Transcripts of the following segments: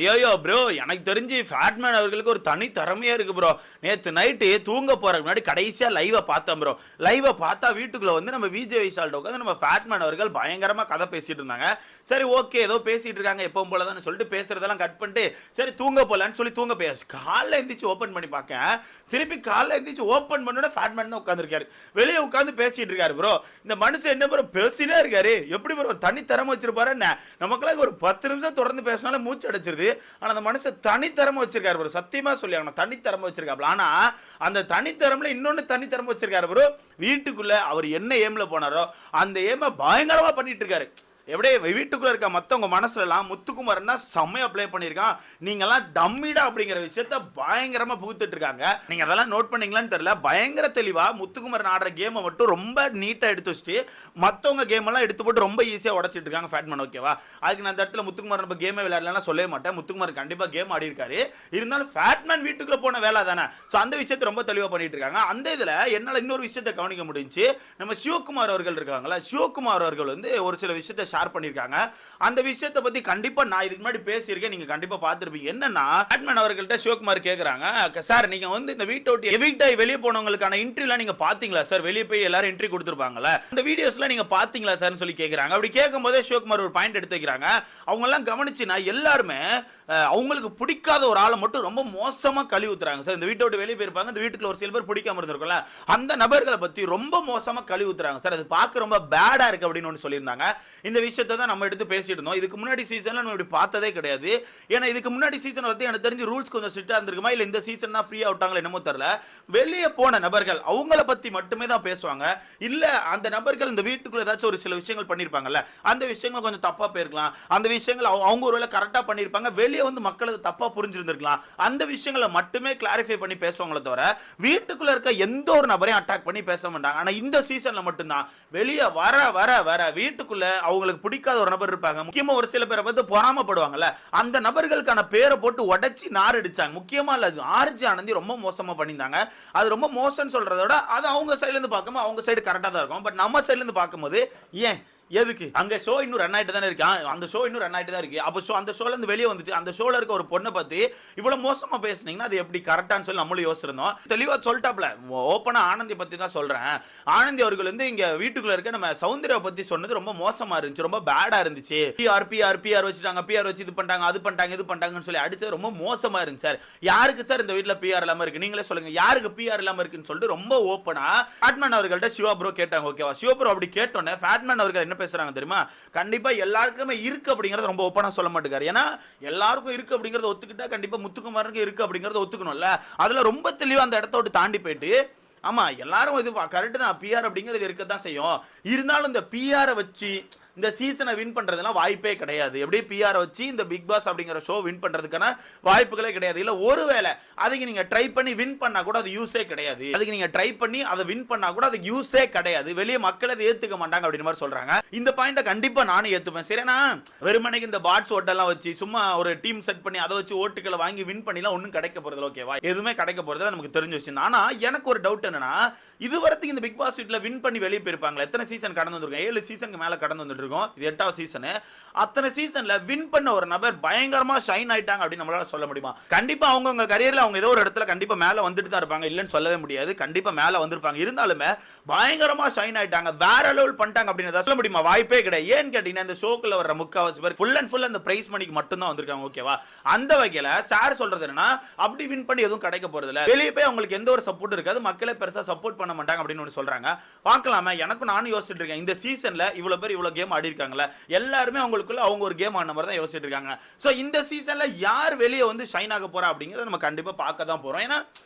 ஐயோ ப்ரோ, எனக்கு தெரிஞ்சு ஃபேட்மேன் அவர்களுக்கு ஒரு தனி திறமையா இருக்கு ப்ரோ. நேத்து நைட்டு தூங்க போறதுக்கு முன்னாடி கடைசியா லைவ பார்த்தேன் ப்ரோ. லைவ பார்த்தா வீட்டுக்குள்ள வந்து நம்ம விஜய் விஷால்ட்ட உட்காந்து நம்ம ஃபேட்மேன் அவர்கள் பயங்கரமா கதை பேசிட்டு இருந்தாங்க. சரி ஓகே, ஏதோ பேசிட்டு இருக்காங்க எப்பவும் போல தான் சொல்லிட்டு பேசுறதெல்லாம் கட் பண்ணிட்டு சரி தூங்க போலான்னு சொல்லி தூங்க போயாச்சு. காலைல எந்திரிச்சு ஓபன் பண்ணி பார்க்கேன், திருப்பி காலைல எந்திரிச்சு ஓபன் பண்ணோட ஃபேட்மேன் தான் உட்காந்துருக்காரு. வெளியே உட்காந்து பேசிட்டு இருக்காரு ப்ரோ. இந்த மனுஷன் என்ன ப்ரோ பேசினே இருக்காரு, எப்படி ப்ரோ தனி திறமை வச்சிருப்பாரு என்ன? நமக்கெல்லாம் ஒரு 10 நிமிஷம் தொடர்ந்து பேசினாலும் மூச்சு அடைச்சிருது. ஆனா அந்த மனுஷன் தனித்திறமை வச்சிருக்காரு ப்ரோ. சத்தியமா சொல்லி அவன தனித்திறமை வச்சிருக்காப்ல. ஆனா அந்த தனித்திறமையில இன்னொன்னு தனித்திறமை வச்சிருக்காரு ப்ரோ. வீட்டுக்குள்ள அவர் என்ன ஏம்ல போனாரோ அந்த ஏம பயங்கரமா பண்ணிட்டு இருக்காரு. எப்படியே வீட்டுக்குள்ள இருக்க மத்தவங்க மனசுல எல்லாம் முத்துக்குமாரன்னா செம்மையா ப்ளே பண்ணிருக்கான், நீங்க எல்லாம் டம்மிடா அப்படிங்கிற விஷயத்த பயங்கரமா புகுத்திட்டு இருக்காங்க. நீங்க அதெல்லாம் நோட் பண்ணீங்களான்னு தெரியல, பயங்கர தெளிவா முத்துக்குமாரன் ஆடுற கேமை மட்டும் ரொம்ப நீட்டா எடுத்து வச்சுட்டு மத்தவங்க கேம் எல்லாம் எடுத்து போட்டு ரொம்ப ஈஸியா உடைச்சிட்டு இருக்காங்க ஃபேட்மேன். ஓகேவா, அதுக்கு நான் அந்த இடத்துல முத்துக்குமாரன் நம்ம கேமே விளையாடலாம் சொல்லவே மாட்டேன். முத்துக்குமாரன் கண்டிப்பா கேம் ஆடி இருக்காரு. இருந்தாலும் ஃபேட்மேன் வீட்டுக்குள்ள போன வேலை தானே, சோ அந்த விஷயத்தை ரொம்ப தெளிவா பண்ணிட்டு இருக்காங்க. அந்த இதுல என்னால இன்னொரு விஷயத்தை கவனிக்க முடிஞ்சு, நம்ம சிவகுமார் அவர்கள் இருக்காங்களா, சிவகுமார் அவர்கள் வந்து ஒரு சில விஷயத்தை ஷேர் பண்ணிருக்காங்க. அந்த விஷயத்தை பத்தி கண்டிப்பா நான் இதுக்கு முன்னாடி பேசியிருக்கேன், நீங்க கண்டிப்பா பார்த்திருப்பீங்க. என்னன்னா பேட்மேன் அவர்கள்ட்ட சிவகுமார் கேக்குறாங்க, சார் நீங்க வந்து இந்த வீட்டை விட்டு எவிக்ட் ஆகி வெளியே போனவங்களுக்கான இன்டர்வியூலாம் நீங்க பாத்தீங்களா சார்? வெளியே போய் எல்லாரும் என்ட்ரி கொடுத்துருப்பாங்கல்ல, அந்த வீடியோஸ்லாம் நீங்க பாத்தீங்களா சார்னு சொல்லி கேக்குறாங்க. அப்படி கேட்கும் போதே சிவகுமார் ஒரு பாயிண்ட் எடுத்து வைக்கிறாங்க. அவங்க எல்லாம் கவனிச்சுனா எல்லாருமே அவங்களுக்கு பிடிக்காத ஒரு ஆளை மட்டும் ரொம்ப மோசமா கழுவி ஊத்துறாங்க சார். இந்த வீட்டை விட்டு வெளியே போயிருப்பாங்க, இந்த வீட்டுக்குள்ள ஒரு சில பேர் பிடிக்காம இருந்திருக்கும்ல, அந்த நபர்களை பத்தி ரொம்ப மோசமா கழுவி ஊத்துறாங்க சார். அது பார்க்க ரொம்ப பேடா இருக்கு அப்படின்னு ஒன்று சொல்லியிருந்தாங்க. இந்த விஷயத்தை தான் நம்ம எடுத்து பேசிட்டு இருந்தோம். இதுக்கு முன்னாடி சீசன்ல நம்ம இப்படி பார்த்ததே கிடையாது. ஏன்னா இதுக்கு முன்னாடி சீசன் வந்து எனக்கு தெரிஞ்சு ரூல்ஸ் கொஞ்சம் ஸ்ட்ரிக்ட்டா இருந்திருக்குமா, இல்ல இந்த சீசன் தான் ஃப்ரீயா விட்டாங்களோ என்னமோ தெரியல. வெளியே போன நபர்கள் அவங்கள பத்தி மட்டுமே தான் பேசுவாங்க. இல்ல அந்த நபர்கள் இந்த வீட்டுக்குள்ள ஏதாச்சும் ஒரு சில விஷயங்கள் பண்ணிருப்பாங்கல்ல, அந்த விஷயங்கள் கொஞ்சம் தப்பா போயிருக்கலாம், அந்த விஷயங்கள் அவங்க ஒருவேளை கரெக்டா பண்ணிருப்பாங்க, வெளியே வந்து மக்கள் அதை தப்பா புரிஞ்சிருந்திருக்கலாம், அந்த விஷயங்களை மட்டுமே கிளாரிஃபை பண்ணி பேசுவாங்களே தவிர வீட்டுக்குள்ள இருக்க எந்த ஒரு நபரையும் அட்டாக் பண்ணி பேச மாட்டாங்க. ஆனா இந்த சீசன்ல மட்டும்தான் வெளியே வர வர வர வீட்டுக்குள்ள அவங்களுக்கு பிடிக்காத ஒரு நபர் இருப்பாங்க. முக்கியமா ஒரு சில பேரை பார்த்து பொறாமப்படுவாங்கல்ல, அந்த நபர்களுக்கான பேரை போட்டு உடைச்சி நார் அடிச்சாங்க. முக்கியமா இல்ல ஆர்ஜி ஆனந்தி ரொம்ப மோசமா பண்ணியிருந்தாங்க. அது ரொம்ப மோசம்னு சொல்றத விட அது அவங்க சைடுல இருந்து பார்க்கும்போது அவங்க சைடு கரெக்டா தான் இருக்கும். பட் நம்ம சைடுல இருந்து பார்க்கும்போது ஏன் எதுக்கு அங்க ஷோ இன்னும் ரன் ஆயிட்டு தானே இருக்கு, அந்த ஷோ இன்னும் ரன் ஆயிட்டு தான் இருக்கு. அப்போ ஷோ அந்த ஷோல இருந்து வெளியே வந்துட்டு அந்த ஷோல இருக்க ஒரு பொண்ணை பத்தி இவ்வளவு மோசமா பேசுனீங்கன்னா அது எப்படி கரெக்டான்னு சொல்லி நம்மளும் யோசிச்சிருந்தோம். தெளிவா சொல்லிட்டாப்ல, ஓப்பனா ஆனந்தி பத்தி தான் சொல்றேன். ஆனந்தி அவர்கள் வந்து இங்க வீட்டுக்குள்ள இருக்க நம்ம சௌந்தர்யா பத்தி சொன்னது ரொம்ப மோசமா இருந்துச்சு, ரொம்ப பேடா இருந்துச்சு. பிஆர் வச்சுட்டாங்க, பிஆர் வச்சு இது பண்ணிட்டாங்க, அது பண்ணிட்டாங்க, இது பண்ணிட்டாங்கன்னு சொல்லி அடிச்சது ரொம்ப மோசமா இருந்துச்சு சார். யாருக்கு சார் இந்த வீட்டுல பிஆர் இல்லாம இருக்கு, நீங்களே சொல்லுங்க, யாருக்கு பிஆர் இல்லாம இருக்குன்னு சொல்லிட்டு ரொம்ப ஓப்பனா ஃபேட்மேன் அவர்கள்ட்ட சிவா ப்ரோ கேட்டாங்க. ஓகேவா, சிவா ப்ரோ அப்படி கேட்டோன்னே ஃபேட்மேன் அவர்கள் என்ன பேசுறாங்க தெரியுமா, கண்டிப்பா எல்லாருக்குமே இருக்கு அப்படிங்கறது ரொம்ப ஓப்பனா சொல்ல மாட்டேங்காரு. ஏன்னா எல்லாருக்கும் இருக்கு அப்படிங்கறத ஒத்துக்கிட்டா கண்டிப்பா முத்துக்குமாருக்கு இருக்கு அப்படிங்கறத ஒத்துக்கணும்ல. அதுல ரொம்ப தெளிவா அந்த இடத்த விட்டு தாண்டி போயிட்டு ஆமா எல்லாரும் இது கரெக்ட் தான், பிஆர் அப்படிங்கிறது இருக்க தான் செய்யும். இருந்தாலும் இந்த பிஆரை வச்சு இந்த சீசனை வின் பண்றதுலாம் வாய்ப்பே கிடையாது. எப்படி பிஆர் வச்சு இந்த பிக் பாஸ் அப்படிங்கிற ஷோ வின் பண்றதுக்கான வாய்ப்புகளே கிடையாது. இல்ல ஒருவேளை அதுக்கு நீங்க ட்ரை பண்ணி வின் பண்ணா கூட அது யூஸே கிடையாது. அதுக்கு நீங்க ட்ரை பண்ணி அதை வின் பண்ணா கூட அது யூஸே கிடையாது. வெளியே மக்கள் அதை ஏத்துக்க மாட்டாங்க அப்படின்ற மாதிரி சொல்றாங்க. இந்த பாயிண்ட கண்டிப்பா நானும் ஏத்துப்பேன். சரினா வெறுமனைக்கு இந்த பாட்ஸ் ஓட்டெல்லாம் வச்சு சும்மா ஒரு டீம் செட் பண்ணி அதை வச்சு ஓட்டுகளை வாங்கி வின் பண்ணிலாம் ஒன்றும் கிடைக்க போறது ஓகேவா, எதுவுமே கிடைக்க போறது நமக்கு தெரிஞ்சு வச்சிருந்தோம். ஆனா எனக்கு ஒரு டவுட் என்னன்னா, இதுவரைக்கும் இந்த பிக் பாஸ் வீட்ல வின் பண்ணி வெளியே போயிருப்பாங்க, எத்தனை சீசன் கடந்து வந்திருக்கோம், 7 சீசனுக்கு மேல கடந்து வந்துட்டு இருக்கோம், இது 8வது சீசன். அத்தனை சீசன்ல வின் பண்ண ஒரு நபர் பயங்கரமா ஷைன் ஆயிட்டாங்க அப்படி நம்மளால சொல்ல முடியுமா? கண்டிப்பா அவங்க கரியர்ல அவங்க ஏதோ ஒரு இடத்துல கண்டிப்பா மேல வந்துட்டு தான் இருப்பாங்க, இல்லன்னு சொல்லவே முடியாது. கண்டிப்பா மேல வந்திருப்பாங்க. இருந்தாலுமே பயங்கரமா ஷைன் ஆயிட்டாங்க, வேற லெவல் பண்ணிட்டாங்க அப்படின்னு சொல்ல முடியுமா? வாய்ப்பே கிடையாது. ஏன்னு கேட்டீங்கன்னா இந்த ஷோக்குள்ள வர முக்காவாசி பேர் ஃபுல் அண்ட் ஃபுல் அந்த பிரைஸ் மணிக்கு மட்டும் தான் வந்திருக்காங்க. ஓகேவா, அந்த வகையில சார் சொல்றது என்னன்னா அப்படி வின் பண்ணி எதுவும் கிடைக்க போறது இல்ல, வெளியே போய் அவங்களுக்கு எந்த ஒரு சப்போர்ட் இருக்காது, மக்களே பெருசா சப்போர்ட் பண்ண மாட்டாங்க அப்படின்னு சொல்றாங்க. பார்க்கலாமே, எனக்கும் நானும் யோசிச்சுட்டு இருக்கேன், இந்த சீசன்ல இவ்வளவு பேர் இவ்வளவு கேம் ஆடி இருக்காங்கல்ல, எல்லாருமே அவங்களுக்குள்ள அவங்க ஒரு கேம் ஆன மாதிரி தான் யோசிச்சுட்டு இருக்காங்க. சோ இந்த சீசன்ல யார் வெளியே வந்து ஷைன் ஆக போறா அப்படிங்கறத நம்ம கண்டிப்பா பார்க்க தான் போறோம். ஏன்னா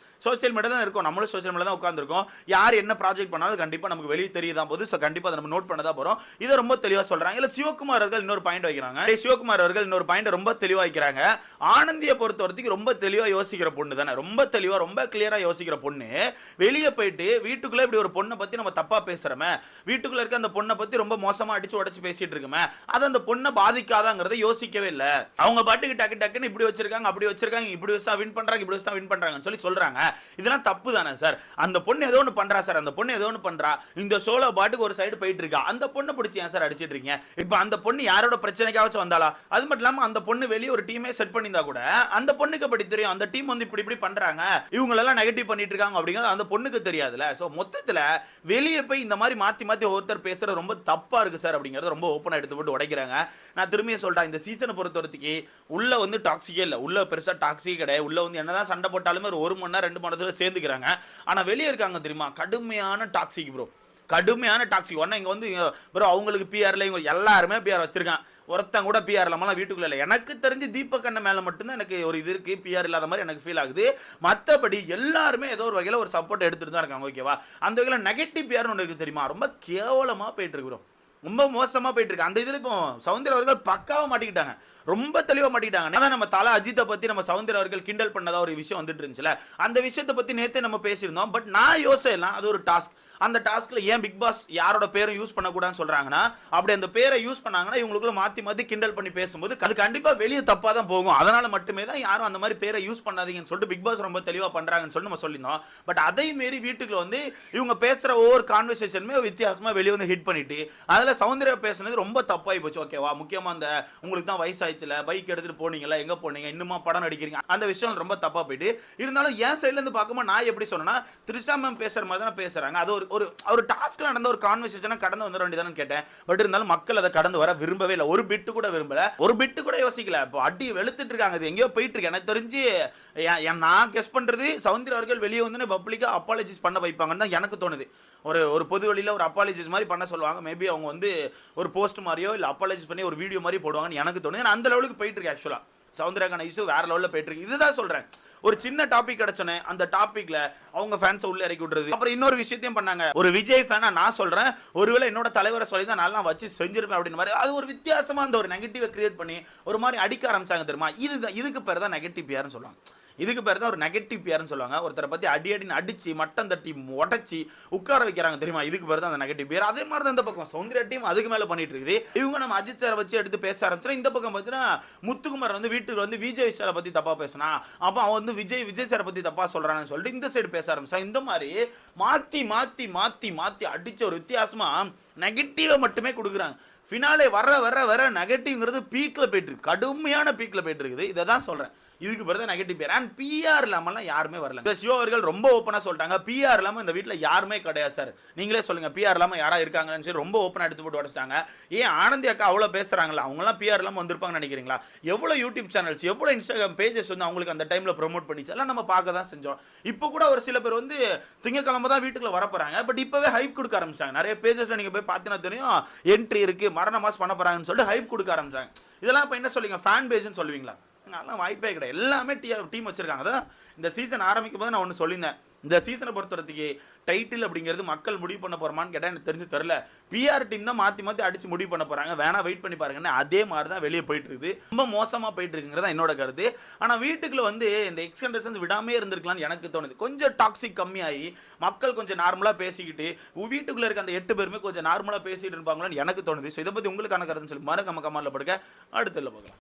சோசியல் மீடியா தான் இருக்கும், நம்மளும் சோசியல் மீடியா தான் உட்காந்துருக்கோம். யார் என்ன ப்ராஜெக்ட் பண்ணாலும் கண்டிப்பா நமக்கு வெளியே தெரியதான் போது. ஸோ கண்டிப்பா அதை நம்ம நோட் பண்ண தான் போறோம். இதை ரொம்ப தெளிவா சொல்றாங்க. இல்ல சிவகுமார் அவர்கள் இன்னொரு பாயிண்ட் வைக்கிறாங்க. சிவகுமார் அவர்கள் இன்னொரு பாயிண்ட் ரொம்ப தெளிவா வைக்கிறாங்க. ஆனந்தியை பொறுத்தவரைக்கும் ரொம்ப தெளிவா யோசிக்கிற பொண்ணு தானே, ரொம்ப தெளிவா ரொம்ப கிளியரா யோசிக்கிற பொண்ணு வெளியே போயிட்டு வீட்டுக்குள்ள இப்படி ஒரு பொண்ணை பத்தி நம்ம தப்பா பேசுறோமே, வீட்டுக்குள்ள இருக்க அந்த பொண்ணை பத்தி ரொம்ப மோசமா அடிச்சு உடச்சு பேசிட்டு இருக்குமே, அது அந்த பொண்ணை பாதிக்காதாங்கிறத யோசிக்கவே இல்லை. அவங்க பாட்டுக்கு டக்கு டக்குன்னு இப்படி வச்சிருக்காங்க, அப்படி வச்சிருக்காங்க, இப்படி வச்சா வின் பண்றாங்க, இப்படி வச்சா வின் பண்றாங்கன்னு சொல்லி சொல்றாங்க. இதெல்லாம் தப்பு தானே சார். அந்த பொண்ணு ஏதோ ஒன்று பண்றா சார், அந்த பொண்ணு ஏதோ ஒன்று பண்றா, இந்த ஷோல பாட்டுக்கு ஒரு சைடு போயிட்டு இருக்கா, அந்த பொண்ணை பிடிச்சி ஏன் சார் அடிச்சிட்டு இருக்கீங்க? இப்போ அந்த பொண்ணு யாரோட பிரச்சனைக்காச்சும் வந்தாலா? அது மட்டும் இல்லாம அந்த பொண்ணு வெளியே ஒரு டீமே செட் பண்ணியிருந்தா கூட அந்த பொண்ணுக்கு படி தெரியும் அந்த டீம் வந்து இப்படி இப்படி பண்றாங்க, இவங்களெல்லாம் நெகட்டிவ் பண்ணிட்டு இருக்காங்க அப்படிங்கிறது அந்த பொண்ணுக்கு தெரியாதுல்ல. ஸோ மொத்தத்தில் வெளியே போய் இந்த மாதிரி மாற்றி மாற்றி ஒருத்தர் பேசுறது ரொம்ப தப்பா இருக்கு சார் அப்படிங்கிறது ரொம்ப ஓப்பனாக எடுத்து போட்டு உடைக்கிறாங்க. நான் திரும்பியும் சொல்றேன், இந்த சீசனை பொறுத்தவரைக்கும் உள்ள வந்து டாக்ஸிக்கே இல்லை, உள்ள பெருசாக டாக்ஸிக் கிடையாது. உள்ள வந்து என்னதான் சண்டை போட்டாலுமே ஒரு மணி நேரம் 2 மணி நேரத்தில் சேர்ந்துக்கிறாங்க. ஆனால் வெளியே இருக்காங்க தெரியுமா, கடுமையான டாக்ஸிக் ப்ரோ, கடுமையான டாக்ஸிக். ஒன்னா இங்க வந்து ப்ரோ அவங்களுக்கு பிஆர்ல இவங்க எல்லாருமே பிஆர் வச்சிருக்கான், ஒருத்தன் கூட பிஆர் இல்லாமல் வீட்டுக்குள்ள இல்லை. எனக்கு தெரிஞ்சு தீபக் அண்ணன் மேலே மட்டும்தான் எனக்கு ஒரு இது இருக்கு, பிஆர் இல்லாத மாதிரி எனக்கு ஃபீல் ஆகுது. மற்றபடி எல்லாருமே ஏதோ ஒரு வகையில் ஒரு சப்போர்ட் எடுத்துட்டு தான் இருக்காங்க. ஓகேவா? அந்த வகையில் நெகட்டிவ் பிஆர்னு ஒன்று இருக்கு தெரியுமா, ரொம்ப கேவலமாக போயிட்டு இருக்கு ப்ரோ, ரொம்ப மோசமாக போயிட்டு இருக்கு. அந்த இதில் இப்போ சௌந்தர்யா அவர்கள் பக்காவாக மாட்டிக்கிட்டாங்க, ரொம்ப தெளிவாக மாட்டிக்கிட்டாங்க. அதான் நம்ம தலை அஜித்தை பற்றி நம்ம சௌந்தர்யா அவர்கள் கிண்டல் பண்ணதா ஒரு விஷயம் வந்துட்டு இருந்துச்சுல, அந்த விஷயத்தை பற்றி நேற்றே நம்ம பேசியிருந்தோம். பட் நான் யோசிக்கலாம், அது ஒரு டாஸ்க். அந்த டாஸ்க்ல ஏன் பிக் பாஸ் யாரோட பேரும் யூஸ் பண்ணக்கூடாதுன்னு சொல்றாங்கன்னா, அப்படி அந்த பேரை யூஸ் பண்ணாங்கன்னா இவங்களுக்குள்ள மாற்றி மாற்றி கிண்டல் பண்ணி பேசும்போது அது கண்டிப்பாக வெளியே தப்பாக தான் போகும். அதனால மட்டுமே தான் யாரும் அந்த மாதிரி பேரை யூஸ் பண்ணாதீங்கன்னு சொல்லிட்டு பிக் பாஸ் ரொம்ப தெளிவாக பண்ணுறாங்கன்னு சொல்லி நம்ம சொல்லியிருந்தோம். பட் அதை மீறி வீட்டுக்குள்ள வந்து இவங்க பேசுகிற ஒவ்வொரு கான்வர்சேஷனுமே வித்தியாசமாக வெளியே வந்து ஹிட் பண்ணிட்டு அதில் சௌந்தர்யா பேசுனது ரொம்ப தப்பாகி போச்சு. ஓகேவா? முக்கியமாக அந்த உங்களுக்கு தான் வயசாயிடுச்சுல, பைக் எடுத்துகிட்டு போனீங்களா, எங்கே போனீங்க, இன்னுமா படம் நடிக்கிறீங்க, அந்த விஷயம் ரொம்ப தப்பாக போயிட்டு. இருந்தாலும் என் சைட்லேருந்து பார்க்கும்போது நான் எப்படி சொன்னேன்னா, த்ரிஷா மேம் பேசுகிற மாதிரி தான் பேசுகிறாங்க. அது ஒரு டாஸ்க்ல நடந்த ஒரு கான்வர்சேஷனை கடந்து வந்துட வேண்டியதானு கேட்டேன். பட் இருந்தாலும் மக்கள் அதை கடந்து வர விரும்பவே இல்லை, ஒரு பிட்டு கூட விரும்பல, ஒரு பிட்டு கூட யோசிக்கல. இப்போ அடி வெளுத்துட்டு இருக்காங்க, இது எங்கேயோ போயிட்டு இருக்கு. எனக்கு தெரிஞ்சு நான் கெஸ் பண்றது சௌந்தர்யா அவர்கள் வெளியே வந்து பப்ளிக்கா அப்பாலஜிஸ் பண்ண வைப்பாங்கன்னு தான் எனக்கு தோணுது. ஒரு பொது வழியில் ஒரு அப்பாலஜிஸ் மாதிரி பண்ண சொல்லுவாங்க. மேபி அவங்க வந்து ஒரு போஸ்ட் மாதிரியோ இல்லை அப்பாலஜிஸ் பண்ணி ஒரு வீடியோ மாதிரி போடுவாங்கன்னு எனக்கு தோணுது. அந்த லெவலுக்கு போயிட்டு இருக்கு. ஆக்சுவலா சௌந்தர்யாக்கான இஷ்யூ வேற லெவலில் போயிட்டு இருக்கு. இதுதான் சொல்றேன், ஒரு சின்ன டாபிக் கிடைச்சோன்னே அந்த டாபிக்ல அவங்க ஃபேன்ஸை உள்ள இறக்கி விட்டுறது. அப்புறம் இன்னொரு விஷயத்தையும் பண்ணாங்க, ஒரு விஜய் ஃபேனா நான் சொல்றேன், ஒருவேளை என்னோட தலைவரை சொல்லி தான் நல்லா வச்சு செஞ்சிருப்பேன் அப்படின்னு மாதிரி அது ஒரு வித்தியாசமா அந்த ஒரு நெகட்டிவை கிரியேட் பண்ணி ஒரு மாதிரி அடிக்க ஆரம்பிச்சாங்க தெரியுமா. இதுக்கு பேர் தான் நெகட்டிவ் பிஆர்னு சொல்லுவாங்க. இதுக்கு பேர் தான் ஒரு நெகட்டிவ் பிஆர்னு சொல்லுவாங்க. ஒருத்தரை பற்றி அடின்னு அடிச்சு மட்டம் தட்டி உடச்சி உட்கார வைக்கிறாங்க தெரியுமா, இதுக்கு பேர் தான் அந்த நெகட்டிவ் பிஆர். அதே மாதிரி தான் இந்த பக்கம் சௌந்தர்யா டீம் அதுக்கு மேலே பண்ணிட்டு இருக்குது. இவங்க நம்ம அஜித் சாரை வச்சு எடுத்து பேச ஆரம்பிச்சா, இந்த பக்கம் பார்த்தீங்கன்னா முத்துக்குமார் வந்து வீட்டுக்கு வந்து விஜய் சாரை பற்றி தப்பாக பேசினா, அப்போ அவன் வந்து விஜய் சாரை பற்றி தப்பாக சொல்கிறான்னு சொல்லிட்டு இந்த சைடு பேச ஆரம்பிச்சா. இந்த மாதிரி மாற்றி மாற்றி மாற்றி மாற்றி அடித்த ஒரு வித்தியாசமாக நெகட்டிவை மட்டுமே கொடுக்குறாங்க. ஃபினாலே வர வர வர நெகட்டிவ்ங்கிறது பீக்கில் போயிட்டு இருக்கு, கடுமையான பீக்கில் போயிட்டு இருக்குது. இதை தான் சொல்கிறேன், இதுக்கு பிறகு நெகட்டிவ் பேர். அண்ட் பிஆர் இல்லாமலாம் யாருமே வரல. இந்த சிவா அவர்கள் ரொம்ப ஓப்பனாக சொல்லிட்டாங்க, பிஆர் இல்லாமல் இந்த வீட்டில் யாருமே கிடையாது சார், நீங்களே சொல்லுங்க பிஆர் இல்லாமல் யாரா இருக்காங்கன்னு சொல்லி ரொம்ப ஓப்பனாக எடுத்து போட்டு உடச்சிட்டாங்க. ஏன் ஆனந்தி அக்கா அவ்வளோ பேசுறாங்களா, அவங்களாம் பிஆர் இல்லாமல் வந்திருப்பாங்கன்னு நினைக்கிறீங்களா? எவ்வளோ யூடியூப் சேனல்ஸ், எவ்வளோ இன்ஸ்டாகிராம் பேஜஸ் வந்து அவங்களுக்கு அந்த டைமில் ப்ரொமோட் பண்ணிச்சு, எல்லாம் நம்ம பார்க்க தான் செஞ்சோம். இப்போ கூட ஒரு சில பேர் வந்து திங்கக்கிழமை தான் வீட்டுக்குள்ள வர போறாங்க, பட் இப்போவே ஹைப் கொடுக்க ஆரம்பிச்சிட்டாங்க. நிறைய பேஜஸ்ல நீங்க போய் பார்த்தீங்கன்னா தெரியும், என்ட்ரி இருக்கு, மரண மாஸ் பண்ண போறாங்கன்னு சொல்லிட்டு ஹைப் கொடுக்க ஆரம்பிச்சாங்க. இதெல்லாம் இப்போ என்ன சொல்லுவீங்க, ஃபேன் பேஸ்ன்னு சொல்லுவீங்களா? அதெல்லாம் வாய்ப்பே கிடையாது. எல்லாமே டீம் வச்சிருக்காங்க. அதான் இந்த சீசன் ஆரம்பிக்கும் போது நான் ஒன்று சொல்லியிருந்தேன், இந்த சீசனை பொறுத்தவரைக்கு டைட்டில் அப்படிங்கிறது மக்கள் முடிவு பண்ண போறமான்னு கேட்டால் எனக்கு தெரிஞ்சு தெரியல. பிஆர் டீம் தான் மாற்றி மாற்றி அடிச்சு முடிவு பண்ண போறாங்க, வேணா வெயிட் பண்ணி பாருங்கன்னு. அதே மாதிரி தான் வெளியே போயிட்டு இருக்குது, ரொம்ப மோசமாக போயிட்டு இருக்குங்கிறதா என்னோட கருத்து. ஆனால் வீட்டுக்குள்ள வந்து இந்த எக்ஸ்கண்டன்ஸ் விடாமே இருந்திருக்கலாம்னு எனக்கு தோணுது. கொஞ்சம் டாக்ஸிக் கம்மியாகி மக்கள் கொஞ்சம் நார்மலாக பேசிக்கிட்டு வீட்டுக்குள்ள இருக்க அந்த 8 பேருமே கொஞ்சம் நார்மலாக பேசிட்டு இருப்பாங்களான்னு எனக்கு தோணுது. ஸோ இதை பற்றி உங்களுக்கான கருத்துன்னு சொல்லி மறக்காம கமெண்ட்ல படுங்க. அடுத்த பார்க்கலாம்.